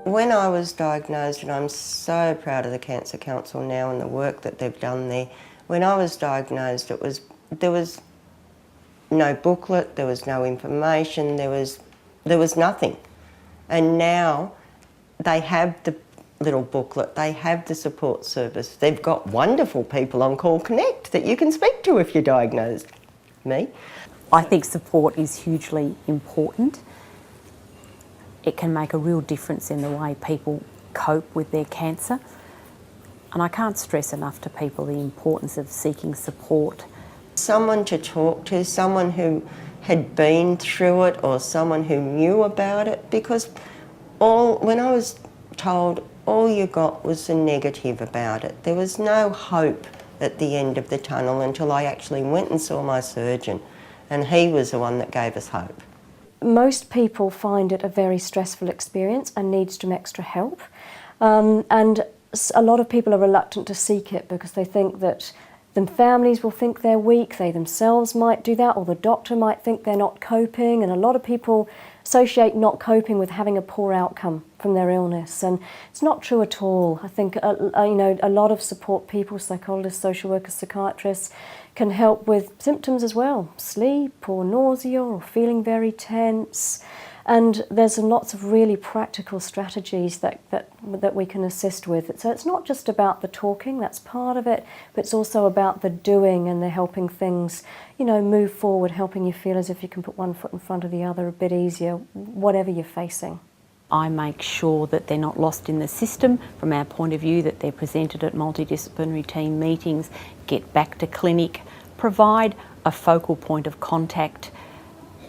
When I was diagnosed, and I'm so proud of the Cancer Council now and the work that they've done there, when I was diagnosed there was no booklet, there was no information, there was nothing. And now they have the little booklet, they have the support service, they've got wonderful people on Call Connect that you can speak to if you're diagnosed. Me? I think support is hugely important. It can make a real difference in the way people cope with their cancer. And I can't stress enough to people the importance of seeking support. Someone to talk to, someone who had been through it or someone who knew about it, because when I was told, all you got was the negative about it. There was no hope at the end of the tunnel until I actually went and saw my surgeon, and he was the one that gave us hope. Most people find it a very stressful experience and need some extra help. And a lot of people are reluctant to seek it because they think that the families will think they're weak, they themselves might do that, or the doctor might think they're not coping, and a lot of people associate not coping with having a poor outcome from their illness, and it's not true at all. I think a lot of support people, psychologists, social workers, psychiatrists, can help with symptoms as well, sleep or nausea or feeling very tense. And there's lots of really practical strategies that we can assist with. So it's not just about the talking, that's part of it, but it's also about the doing and the helping things, move forward, helping you feel as if you can put one foot in front of the other a bit easier, whatever you're facing. I make sure that they're not lost in the system from our point of view, that they're presented at multidisciplinary team meetings, get back to clinic, provide a focal point of contact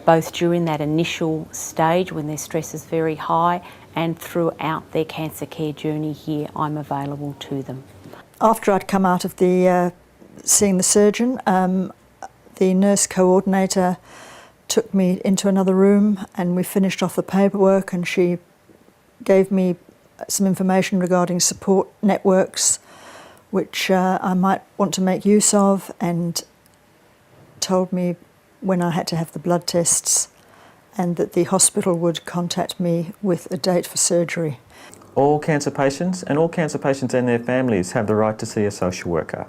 both during that initial stage when their stress is very high and throughout their cancer care journey here. I'm available to them. After I'd come out of seeing the surgeon, the nurse coordinator took me into another room and we finished off the paperwork, and she gave me some information regarding support networks which I might want to make use of, and told me when I had to have the blood tests and that the hospital would contact me with a date for surgery. All cancer patients and their families have the right to see a social worker.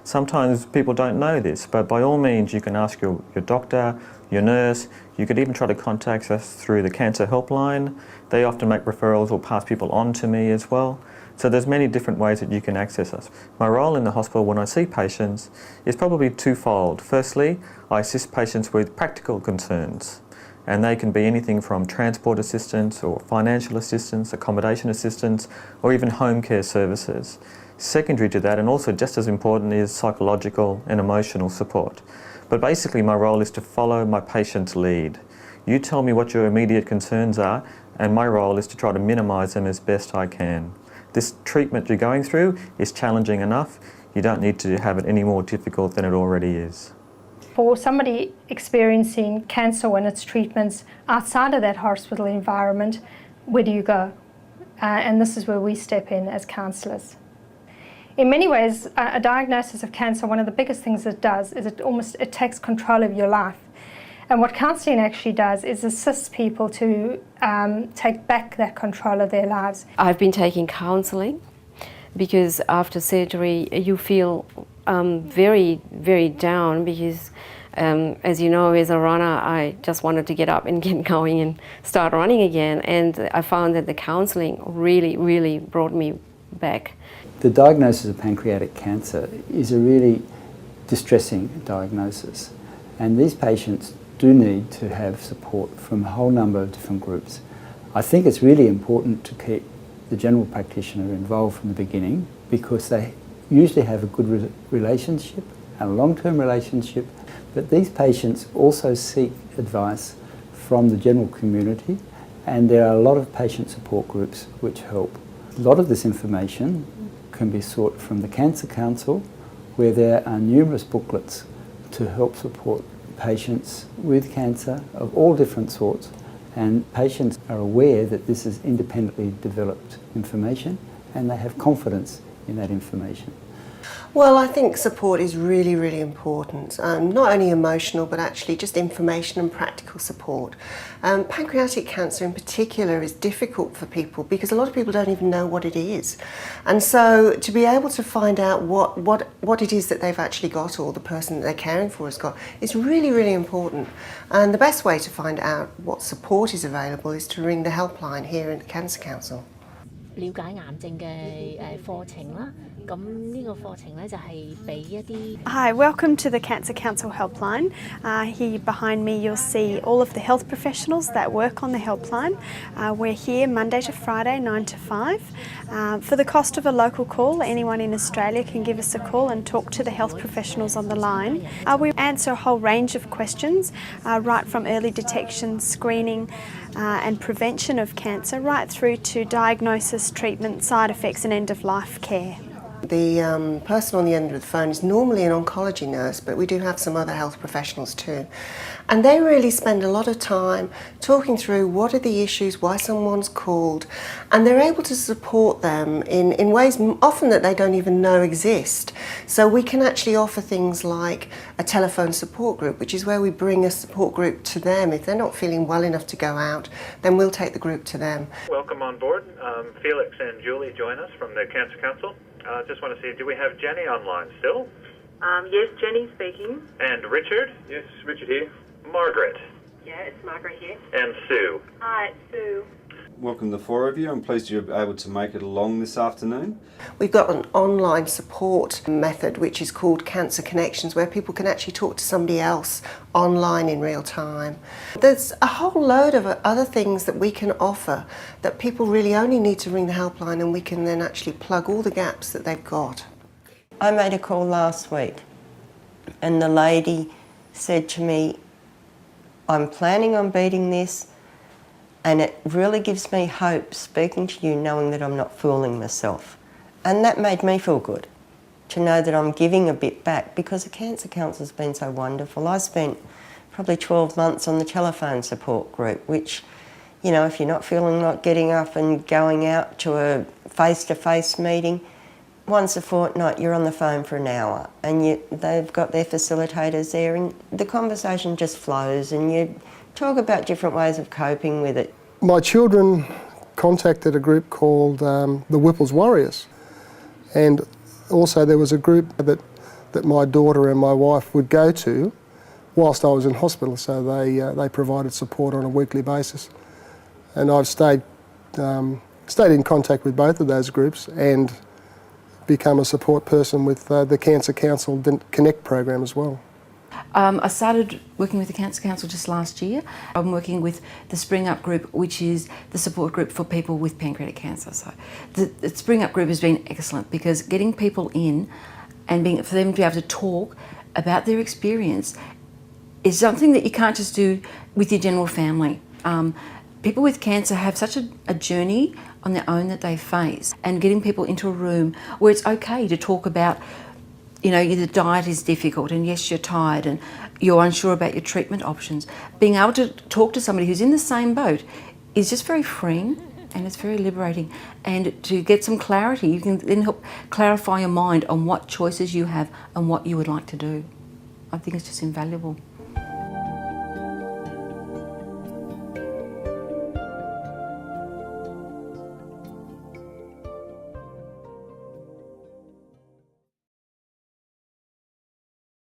Sometimes people don't know this, but by all means you can ask your doctor, your nurse. You could even try to contact us through the Cancer Helpline. They often make referrals or pass people on to me as well. So there's many different ways that you can access us. My role in the hospital when I see patients is probably twofold. Firstly, I assist patients with practical concerns, and they can be anything from transport assistance or financial assistance, accommodation assistance, or even home care services. Secondary to that, and also just as important, is psychological and emotional support. But basically my role is to follow my patient's lead. You tell me what your immediate concerns are, and my role is to try to minimise them as best I can. This treatment you're going through is challenging enough. You don't need to have it any more difficult than it already is. For somebody experiencing cancer and its treatments outside of that hospital environment, where do you go? And this is where we step in as counsellors. In many ways, a diagnosis of cancer, one of the biggest things it does is it takes control of your life. And what counselling actually does is assists people to take back that control of their lives. I've been taking counselling because after surgery you feel very, very down because as you know, as a runner, I just wanted to get up and get going and start running again. And I found that the counselling really, really brought me back. The diagnosis of pancreatic cancer is a really distressing diagnosis, and these patients do need to have support from a whole number of different groups. I think it's really important to keep the general practitioner involved from the beginning because they usually have a good relationship, a long-term relationship, but these patients also seek advice from the general community, and there are a lot of patient support groups which help. A lot of this information can be sought from the Cancer Council, where there are numerous booklets to help support patients with cancer of all different sorts, and patients are aware that this is independently developed information and they have confidence in that information. Well, I think support is really, really important. Not only emotional, but actually just information and practical support. Pancreatic cancer in particular is difficult for people because a lot of people don't even know what it is. And so to be able to find out what it is that they've actually got, or the person that they're caring for has got, is really, really important. And the best way to find out what support is available is to ring the helpline here at the Cancer Council. 了解癌症嘅課程啦，咁呢個課程咧就係俾一啲。Hi, welcome to the Cancer Council Helpline. Here behind me you'll see all of the health professionals that work on the helpline. We're here Monday to Friday 9 to 5. For the cost of a local call, anyone in Australia can give us a call and talk to the health professionals on the line. We answer a whole range of questions, right from early detection, screening and prevention of cancer, right through to diagnosis, treatment, side effects and end-of-life care. The person on the end of the phone is normally an oncology nurse, but we do have some other health professionals too. And they really spend a lot of time talking through what are the issues, why someone's called, and they're able to support them in ways often that they don't even know exist. So we can actually offer things like a telephone support group, which is where we bring a support group to them. If they're not feeling well enough to go out, then we'll take the group to them. Welcome on board. Felix and Julie join us from the Cancer Council. Just want to see, do we have Jenny online still? Yes, Jenny speaking. And Richard? Yes, Richard here. Margaret? Yeah, it's Margaret here. And Sue? Hi, it's Sue. Welcome the four of you. I'm pleased you're able to make it along this afternoon. We've got an online support method which is called Cancer Connections, where people can actually talk to somebody else online in real time. There's a whole load of other things that we can offer that people really only need to ring the helpline, and we can then actually plug all the gaps that they've got. I made a call last week and the lady said to me, I'm planning on beating this, and it really gives me hope speaking to you knowing that I'm not fooling myself. And that made me feel good, to know that I'm giving a bit back, because the Cancer Council's been so wonderful. I spent probably 12 months on the telephone support group, which, you know, if you're not feeling like getting up and going out to a face-to-face meeting, once a fortnight you're on the phone for an hour, and they've got their facilitators there, and the conversation just flows and you talk about different ways of coping with it. My children contacted a group called the Whipple's Warriors, and also there was a group that my daughter and my wife would go to whilst I was in hospital, so they provided support on a weekly basis. And I've stayed in contact with both of those groups and become a support person with the Cancer Council Connect program as well. I started working with the Cancer Council just last year. I'm working with the Spring Up group, which is the support group for people with pancreatic cancer. So the Spring Up group has been excellent, because getting people in and for them to be able to talk about their experience is something that you can't just do with your general family. People with cancer have such a journey on their own that they face, and getting people into a room where it's okay to talk about, you know, the diet is difficult and yes, you're tired and you're unsure about your treatment options. Being able to talk to somebody who's in the same boat is just very freeing, and it's very liberating. And to get some clarity, you can then help clarify your mind on what choices you have and what you would like to do. I think it's just invaluable.